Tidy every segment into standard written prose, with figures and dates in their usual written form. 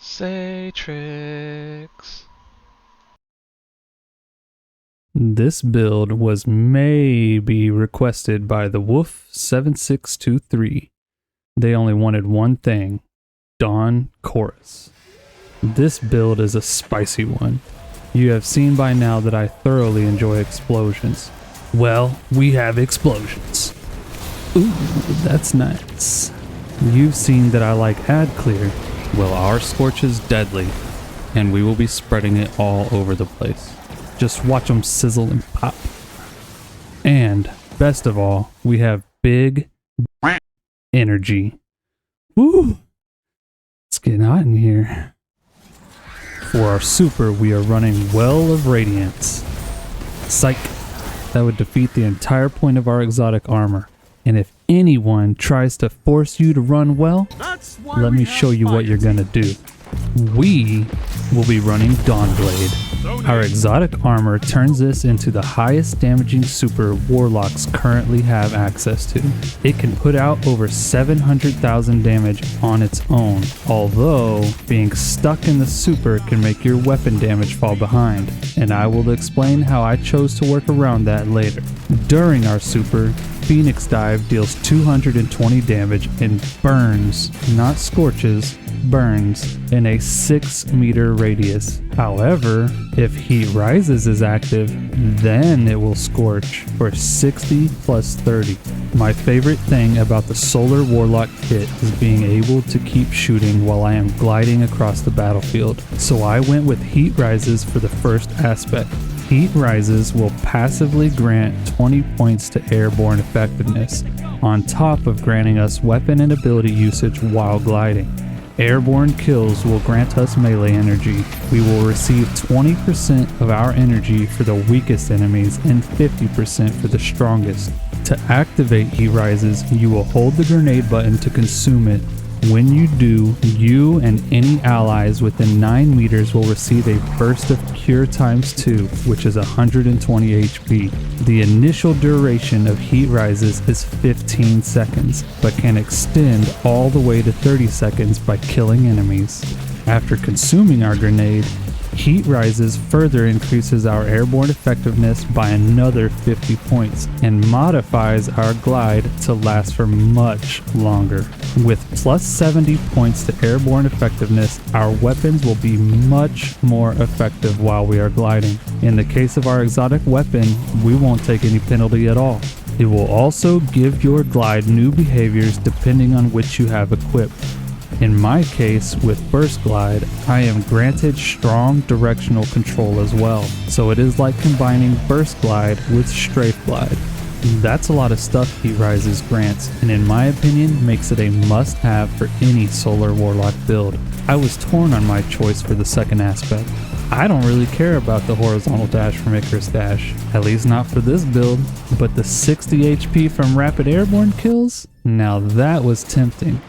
Satrix. This build was maybe requested by the Wolf7623. They only wanted one thing: Dawn Chorus. This build is a spicy one. You have seen by now that I thoroughly enjoy explosions. Well, we have explosions. Ooh, that's nice. You've seen that I like ad clear. Well, our Scorch is deadly, and we will be spreading it all over the place. Just watch them sizzle and pop. And, best of all, we have big energy. Woo! It's getting hot in here. For our super, we are running Well of Radiance. Psych! That would defeat the entire point of our exotic armor. And if anyone tries to force you to run well, let me show you what you're gonna do. We will be running Dawnblade. Our exotic armor turns this into the highest damaging super Warlocks currently have access to. It can put out over 700,000 damage on its own, although being stuck in the super can make your weapon damage fall behind, and I will explain how I chose to work around that later. During our super, Phoenix Dive deals 220 damage and burns, not scorches, burns, in a 6-meter radius. However, if Heat Rises is active, then it will scorch for 60 plus 30. My favorite thing about the Solar Warlock kit is being able to keep shooting while I am gliding across the battlefield, so I went with Heat Rises for the first aspect. Heat Rises will passively grant 20 points to airborne effectiveness, on top of granting us weapon and ability usage while gliding. Airborne kills will grant us melee energy. We will receive 20% of our energy for the weakest enemies and 50% for the strongest. To activate Heat Rises, you will hold the grenade button to consume it. When you do, you and any allies within 9 meters will receive a burst of Cure times 2, which is 120 HP. The initial duration of Heat Rises is 15 seconds, but can extend all the way to 30 seconds by killing enemies. After consuming our grenade, Heat Rises further increases our airborne effectiveness by another 50 points and modifies our glide to last for much longer. With plus 70 points to airborne effectiveness, our weapons will be much more effective while we are gliding. In the case of our exotic weapon, we won't take any penalty at all. It will also give your glide new behaviors depending on which you have equipped. In my case, with Burst Glide, I am granted strong directional control as well, so it is like combining Burst Glide with Strafe Glide. That's a lot of stuff Heat Rises grants, and in my opinion makes it a must-have for any Solar Warlock build. I was torn on my choice for the second aspect. I don't really care about the horizontal dash from Icarus Dash, at least not for this build, but the 60 HP from rapid airborne kills? Now that was tempting.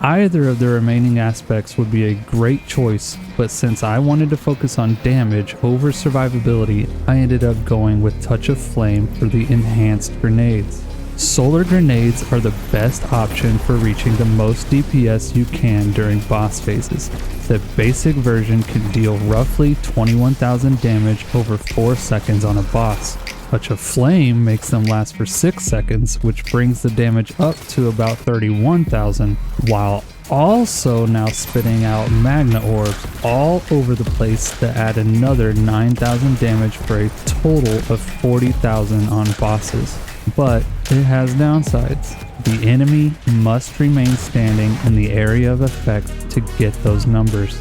Either of the remaining aspects would be a great choice, but since I wanted to focus on damage over survivability, I ended up going with Touch of Flame for the enhanced grenades. Solar grenades are the best option for reaching the most DPS you can during boss phases. The basic version can deal roughly 21,000 damage over 4 seconds on a boss. Touch of Flame makes them last for 6 seconds, which brings the damage up to about 31,000, while also now spitting out Magna Orbs all over the place that add another 9,000 damage for a total of 40,000 on bosses. But it has downsides. The enemy must remain standing in the area of effect to get those numbers.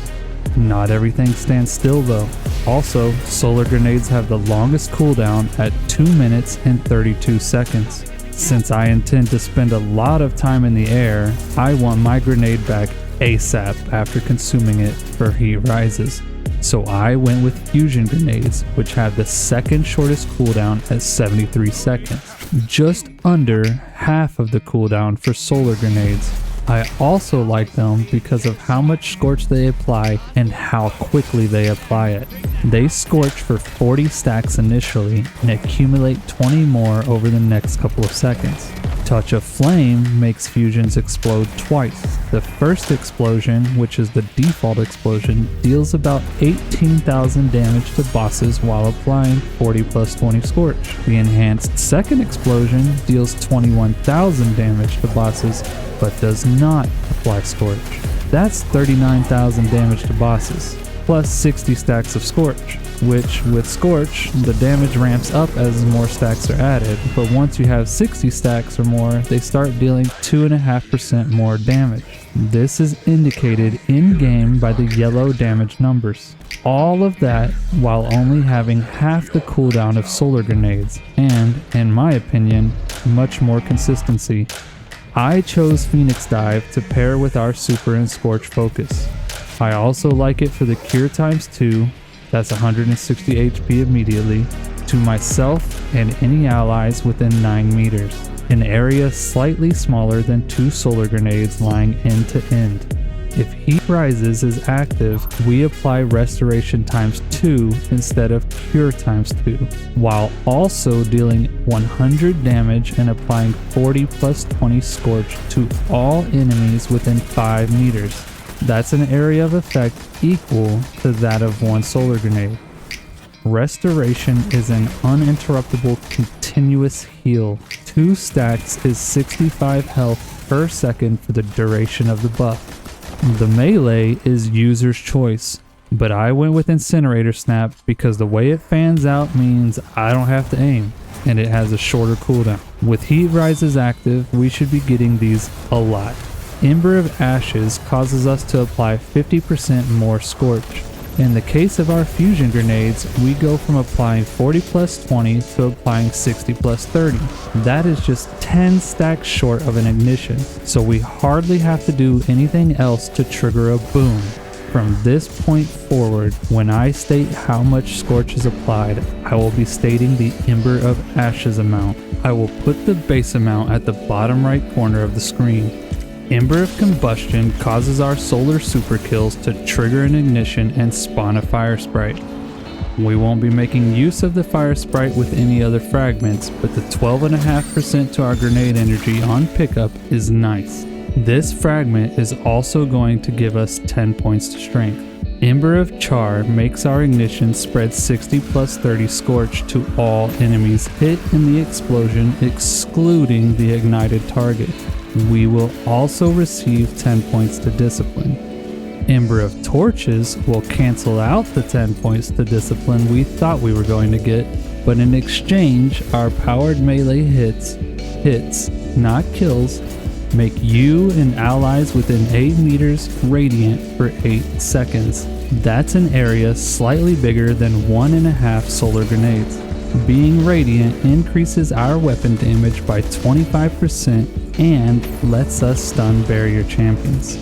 Not everything stands still though. Also, solar grenades have the longest cooldown at 2 minutes and 32 seconds. Since I intend to spend a lot of time in the air, I want my grenade back ASAP after consuming it for Heat Rises. So I went with fusion grenades, which have the second shortest cooldown at 73 seconds, just under half of the cooldown for solar grenades. I also like them because of how much Scorch they apply and how quickly they apply it. They Scorch for 40 stacks initially and accumulate 20 more over the next couple of seconds. Touch of Flame makes fusions explode twice. The first explosion, which is the default explosion, deals about 18,000 damage to bosses while applying 40 plus 20 Scorch. The enhanced second explosion deals 21,000 damage to bosses, but does not apply Scorch. That's 39,000 damage to bosses, plus 60 stacks of Scorch, which with Scorch, the damage ramps up as more stacks are added, but once you have 60 stacks or more, they start dealing 2.5% more damage. This is indicated in-game by the yellow damage numbers. All of that while only having half the cooldown of solar grenades, and, in my opinion, much more consistency. I chose Phoenix Dive to pair with our Super and Scorch focus. I also like it for the Cure ×2, that's 160 HP immediately, to myself and any allies within 9 meters, an area slightly smaller than 2 solar grenades lying end to end. If Heat Rises is active, we apply Restoration ×2 instead of Cure ×2, while also dealing 100 damage and applying 40 plus 20 Scorch to all enemies within 5 meters. That's an area of effect equal to that of 1 solar grenade. Restoration is an uninterruptible continuous heal. 2 stacks is 65 health per second for the duration of the buff. The melee is user's choice, but I went with Incinerator Snap because the way it fans out means I don't have to aim, and it has a shorter cooldown. With Heat Rises active, we should be getting these a lot. Ember of Ashes causes us to apply 50% more Scorch. In the case of our fusion grenades, we go from applying 40 plus 20 to applying 60 plus 30. That is just 10 stacks short of an ignition, so we hardly have to do anything else to trigger a boom. From this point forward, when I state how much Scorch is applied, I will be stating the Ember of Ashes amount. I will put the base amount at the bottom right corner of the screen. Ember of Combustion causes our solar super kills to trigger an ignition and spawn a fire sprite. We won't be making use of the fire sprite with any other fragments, but the 12.5% to our grenade energy on pickup is nice. This fragment is also going to give us 10 points to strength. Ember of Char makes our ignition spread 60 plus 30 Scorch to all enemies hit in the explosion, excluding the ignited target. We will also receive 10 points to Discipline. Ember of Torches will cancel out the 10 points to Discipline we thought we were going to get, but in exchange, our powered melee hits, not kills, make you and allies within 8 meters radiant for 8 seconds. That's an area slightly bigger than 1.5 solar grenades. Being radiant increases our weapon damage by 25% and lets us stun barrier champions.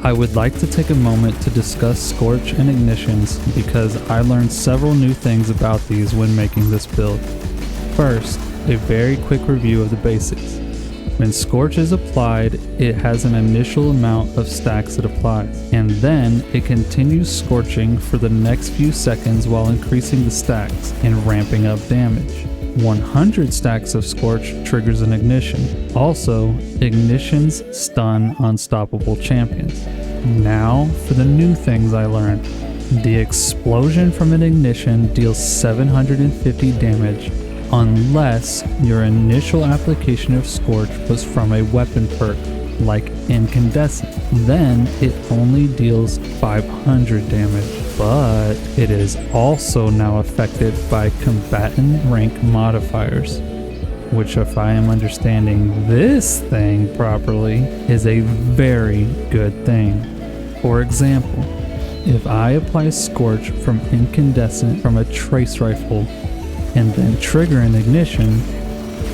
I would like to take a moment to discuss Scorch and Ignitions because I learned several new things about these when making this build. First, a very quick review of the basics. When Scorch is applied, it has an initial amount of stacks it applies, and then it continues scorching for the next few seconds while increasing the stacks and ramping up damage. 100 stacks of Scorch triggers an ignition. Also, ignitions stun unstoppable champions. Now for the new things I learned. The explosion from an ignition deals 750 damage unless your initial application of Scorch was from a weapon perk like Incandescent. Then it only deals 500 damage. But it is also now affected by combatant rank modifiers, which, if I am understanding this thing properly, is a very good thing. For example, if I apply Scorch from Incandescent from a trace rifle and then trigger an ignition,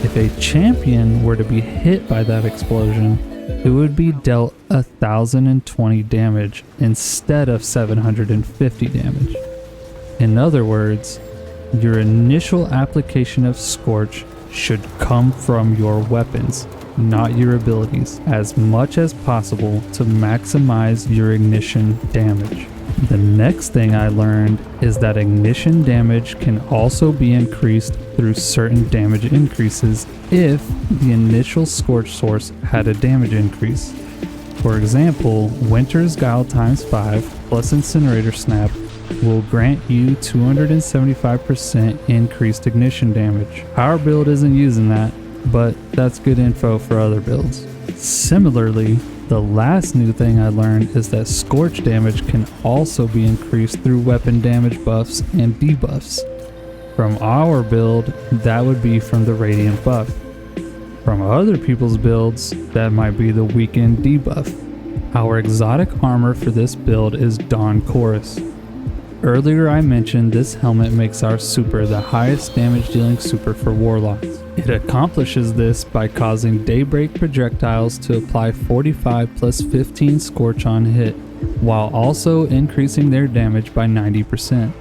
if a champion were to be hit by that explosion, it would be dealt 1,020 damage instead of 750 damage. In other words, your initial application of Scorch should come from your weapons, not your abilities, as much as possible to maximize your ignition damage. The next thing I learned is that ignition damage can also be increased through certain damage increases if the initial Scorch source had a damage increase. For example, Winter's Guile times 5 plus Incinerator Snap will grant you 275% increased ignition damage. Our build isn't using that, but that's good info for other builds. Similarly, the last new thing I learned is that Scorch damage can also be increased through weapon damage buffs and debuffs. From our build, that would be from the Radiant buff. From other people's builds, that might be the Weakened debuff. Our exotic armor for this build is Dawn Chorus. Earlier I mentioned this helmet makes our super the highest damage dealing super for Warlocks. It accomplishes this by causing Daybreak projectiles to apply 45 plus 15 Scorch on hit, while also increasing their damage by 90%.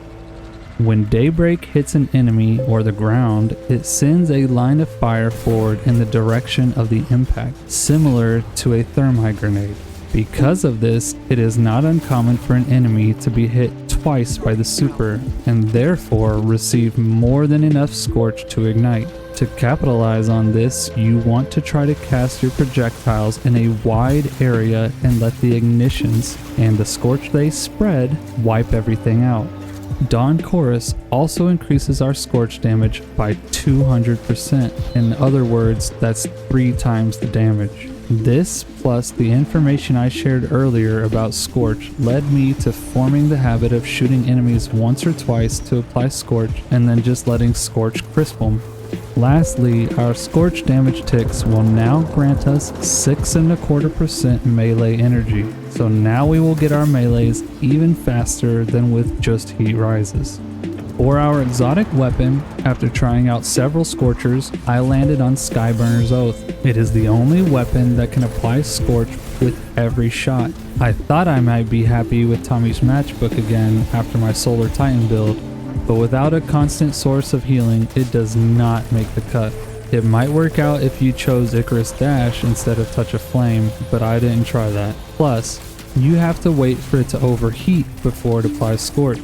When Daybreak hits an enemy or the ground, it sends a line of fire forward in the direction of the impact, similar to a thermite grenade. Because of this, it is not uncommon for an enemy to be hit twice by the super, and therefore receive more than enough Scorch to ignite. To capitalize on this, you want to try to cast your projectiles in a wide area and let the ignitions and the Scorch they spread wipe everything out. Dawn Chorus also increases our Scorch damage by 200%. In other words, that's 3 times the damage. This, plus the information I shared earlier about Scorch, led me to forming the habit of shooting enemies once or twice to apply Scorch and then just letting Scorch crisp them. Lastly, our Scorch Damage-ics will now grant us 6.25% melee energy, so now we will get our melees even faster than with just heat rises. For our exotic weapon, after trying out several Scorchers, I landed on Skyburner's Oath. It is the only weapon that can apply Scorch with every shot. I thought I might be happy with Tommy's matchbook again after my Solar Titan build, but without a constant source of healing, it does not make the cut. It might work out if you chose Icarus Dash instead of Touch of Flame, but I didn't try that. Plus, you have to wait for it to overheat before it applies Scorch.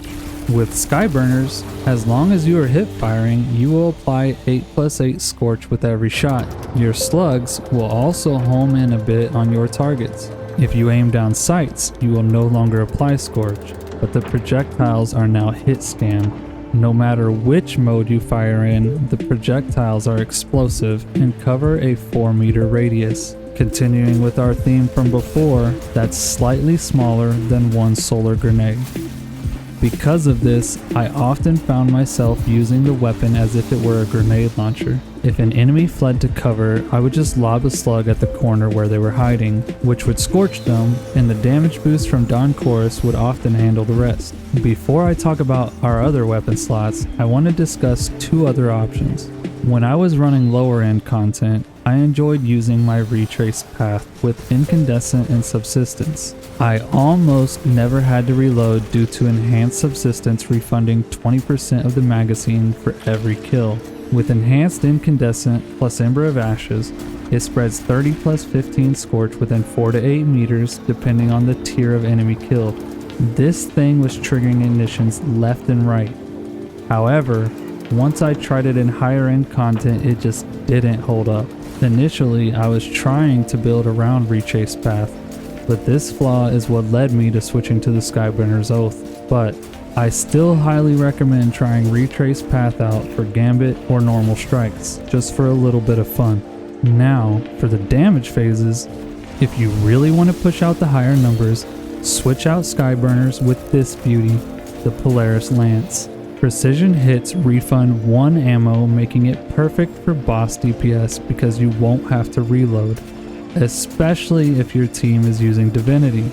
With Skyburners, as long as you are hip firing, you will apply 8+8 Scorch with every shot. Your slugs will also home in a bit on your targets. If you aim down sights, you will no longer apply Scorch, but the projectiles are now hit scan. No matter which mode you fire in, the projectiles are explosive and cover a 4-meter radius. Continuing with our theme from before, that's slightly smaller than one solar grenade. Because of this, I often found myself using the weapon as if it were a grenade launcher. If an enemy fled to cover, I would just lob a slug at the corner where they were hiding, which would scorch them, and the damage boost from Dawn Chorus would often handle the rest. Before I talk about our other weapon slots, I want to discuss 2 other options. When I was running lower end content, I enjoyed using my Retraced Path with Incandescent and Subsistence. I almost never had to reload due to Enhanced Subsistence refunding 20% of the magazine for every kill. With Enhanced Incandescent plus Ember of Ashes, it spreads 30 plus 15 Scorch within 4 to 8 meters depending on the tier of enemy killed. This thing was triggering ignitions left and right. However, once I tried it in higher end content, it just didn't hold up. Initially, I was trying to build around Retraced Path, but this flaw is what led me to switching to the Skyburner's Oath. But I still highly recommend trying Retraced Path out for Gambit or normal strikes, just for a little bit of fun. Now, for the damage phases, if you really want to push out the higher numbers, switch out Skyburners with this beauty, the Polaris Lance. Precision hits refund 1 ammo, making it perfect for boss DPS because you won't have to reload, especially if your team is using Divinity.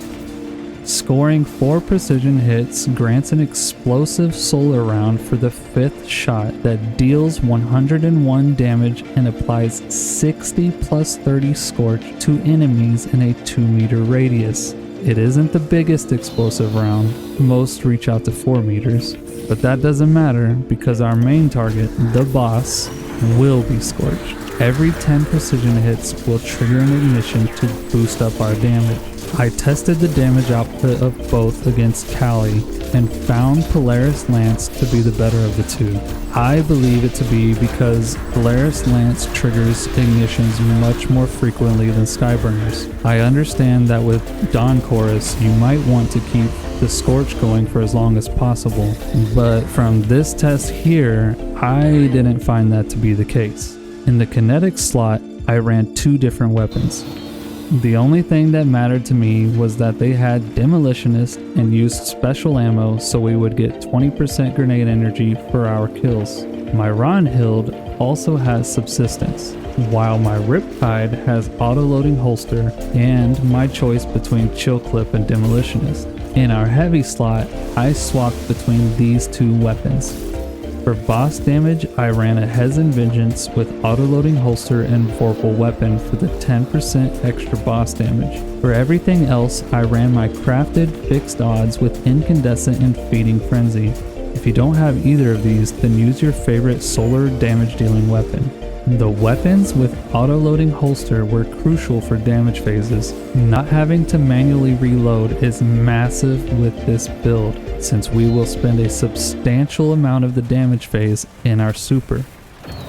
Scoring 4 precision hits grants an explosive solar round for the 5th shot that deals 101 damage and applies 60 plus 30 Scorch to enemies in a 2-meter radius. It isn't the biggest explosive round, most reach out to 4 meters. But that doesn't matter because our main target, the boss, will be Scorched. Every 10 precision hits will trigger an ignition to boost up our damage. I tested the damage output of both against Kali and found Polaris Lance to be the better of the two. I believe it to be because Polaris Lance triggers ignitions much more frequently than Skyburners. I understand that with Dawn Chorus you might want to keep the Scorch going for as long as possible, but from this test here, I didn't find that to be the case. In the Kinetic Slot, I ran 2 different weapons. The only thing that mattered to me was that they had Demolitionist and used special ammo so we would get 20% grenade energy for our kills. My Ronhild also has Subsistence, while my Riptide has auto-loading holster and my choice between Chill Clip and Demolitionist. In our Heavy slot, I swapped between these 2 weapons. For boss damage, I ran a Hezen Vengeance with auto-loading holster and Vorpal weapon for the 10% extra boss damage. For everything else, I ran my crafted fixed odds with Incandescent and Feeding Frenzy. If you don't have either of these, then use your favorite solar damage dealing weapon. The weapons with auto-loading holster were crucial for damage phases. Not having to manually reload is massive with this build, since we will spend a substantial amount of the damage phase in our super.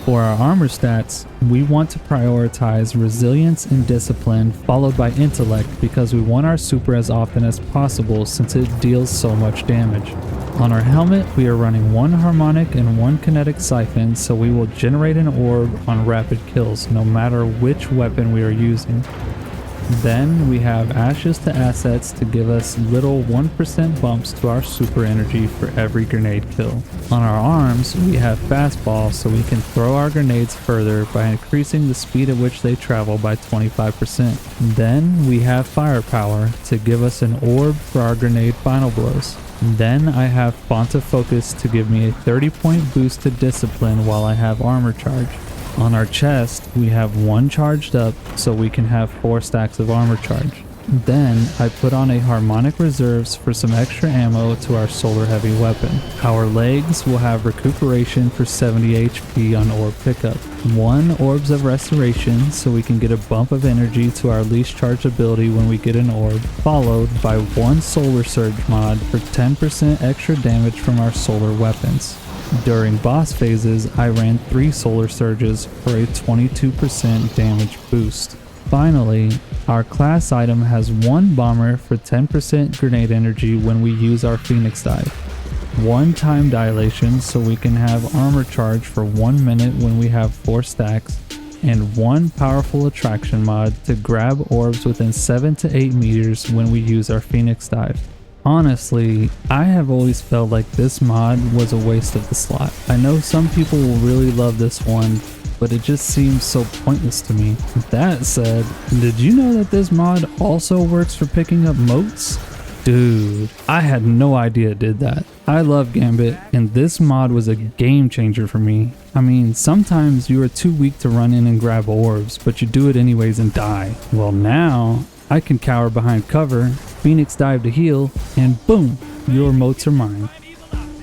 For our armor stats, we want to prioritize resilience and discipline followed by intellect because we want our super as often as possible since it deals so much damage. On our helmet, we are running 1 harmonic and 1 kinetic siphon, so we will generate an orb on rapid kills no matter which weapon we are using. Then we have Ashes to Assets to give us little 1% bumps to our super energy for every grenade kill. On our arms, we have Fastball so we can throw our grenades further by increasing the speed at which they travel by 25%. Then we have Firepower to give us an orb for our grenade final blows. Then I have Fonta Focus to give me a 30-point boost to Discipline while I have Armor Charge. On our chest, we have 1 charged up so we can have 4 stacks of armor charge. Then I put on a Harmonic Reserves for some extra ammo to our solar heavy weapon. Our legs will have recuperation for 70 HP on orb pickup. 1 Orbs of Restoration so we can get a bump of energy to our least charged ability when we get an orb, followed by 1 Solar Surge mod for 10% extra damage from our solar weapons. During boss phases, I ran 3 Solar Surges for a 22% damage boost. Finally, our class item has 1 Bomber for 10% grenade energy when we use our Phoenix Dive, 1 Time Dilation so we can have armor charge for 1 minute when we have 4 stacks, and 1 Powerful Attraction mod to grab orbs within 7 to 8 meters when we use our Phoenix Dive. Honestly, I have always felt like this mod was a waste of the slot. I know some people will really love this one, but it just seems so pointless to me. That said, did you know that this mod also works for picking up motes? Dude, I had no idea it did that. I love Gambit, and this mod was a game changer for me. I mean, sometimes you are too weak to run in and grab orbs, but you do it anyways and die. Well, now I can cower behind cover, Phoenix Dive to heal, and boom, your motes are mine.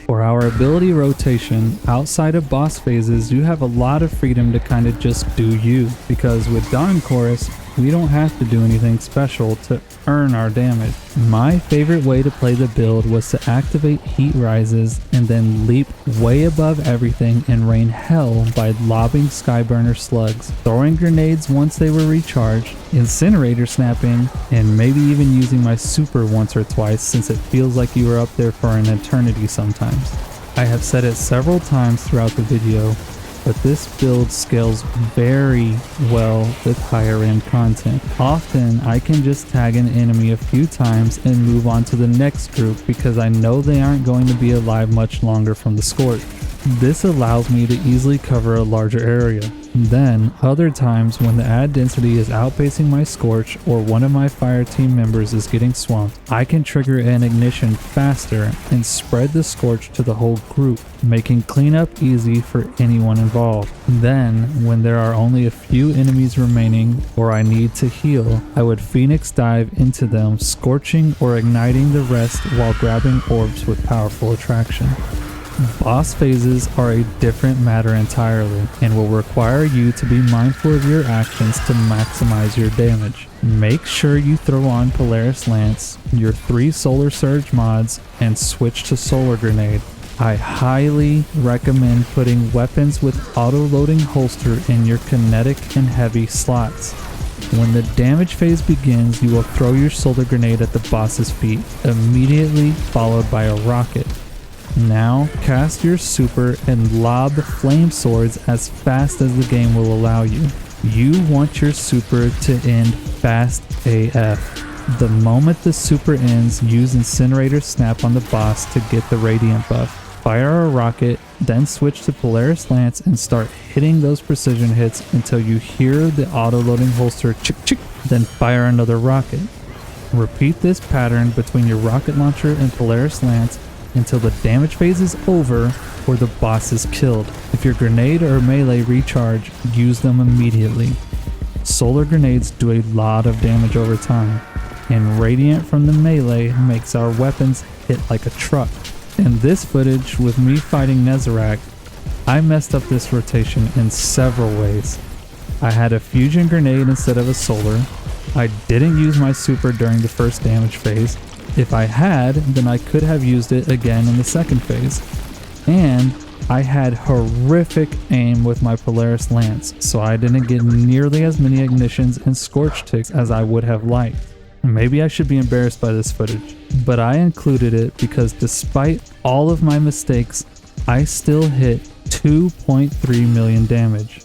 For our ability rotation, outside of boss phases, you have a lot of freedom to kind of just do you, because with Dawn Chorus, we don't have to do anything special to earn our damage. My favorite way to play the build was to activate Heat Rises and then leap way above everything and rain hell by lobbing Skyburner slugs, throwing grenades once they were recharged, incinerator snapping, and maybe even using my super once or twice since it feels like you were up there for an eternity sometimes. I have said it several times throughout the video, but this build scales very well with higher end content. Often I can just tag an enemy a few times and move on to the next group because I know they aren't going to be alive much longer from the Scorch. This allows me to easily cover a larger area. Then, other times when the ad density is outpacing my Scorch or one of my fire team members is getting swamped, I can trigger an ignition faster and spread the Scorch to the whole group, making cleanup easy for anyone involved. Then, when there are only a few enemies remaining or I need to heal, I would Phoenix Dive into them, scorching or igniting the rest while grabbing orbs with powerful attraction. Boss phases are a different matter entirely and will require you to be mindful of your actions to maximize your damage. Make sure you throw on Polaris Lance, your 3 Solar Surge mods, and switch to Solar Grenade. I highly recommend putting weapons with auto-loading holster in your kinetic and heavy slots. When the damage phase begins, you will throw your Solar Grenade at the boss's feet, immediately followed by a rocket. Now, cast your super and lob flame swords as fast as the game will allow you. You want your super to end fast AF. The moment the super ends, use Incinerator Snap on the boss to get the Radiant buff. Fire a rocket, then switch to Polaris Lance and start hitting those precision hits until you hear the auto-loading holster chick chick, then fire another rocket. Repeat this pattern between your rocket launcher and Polaris Lance until the damage phase is over or the boss is killed. If your grenade or melee recharge, use them immediately. Solar grenades do a lot of damage over time, and Radiant from the melee makes our weapons hit like a truck. In this footage with me fighting Nezarec, I messed up this rotation in several ways. I had a fusion grenade instead of a solar. I didn't use my super during the first damage phase. If I had, then I could have used it again in the second phase. And I had horrific aim with my Polaris Lance, so I didn't get nearly as many ignitions and Scorch ticks as I would have liked. Maybe I should be embarrassed by this footage, but I included it because despite all of my mistakes, I still hit 2.3 million damage.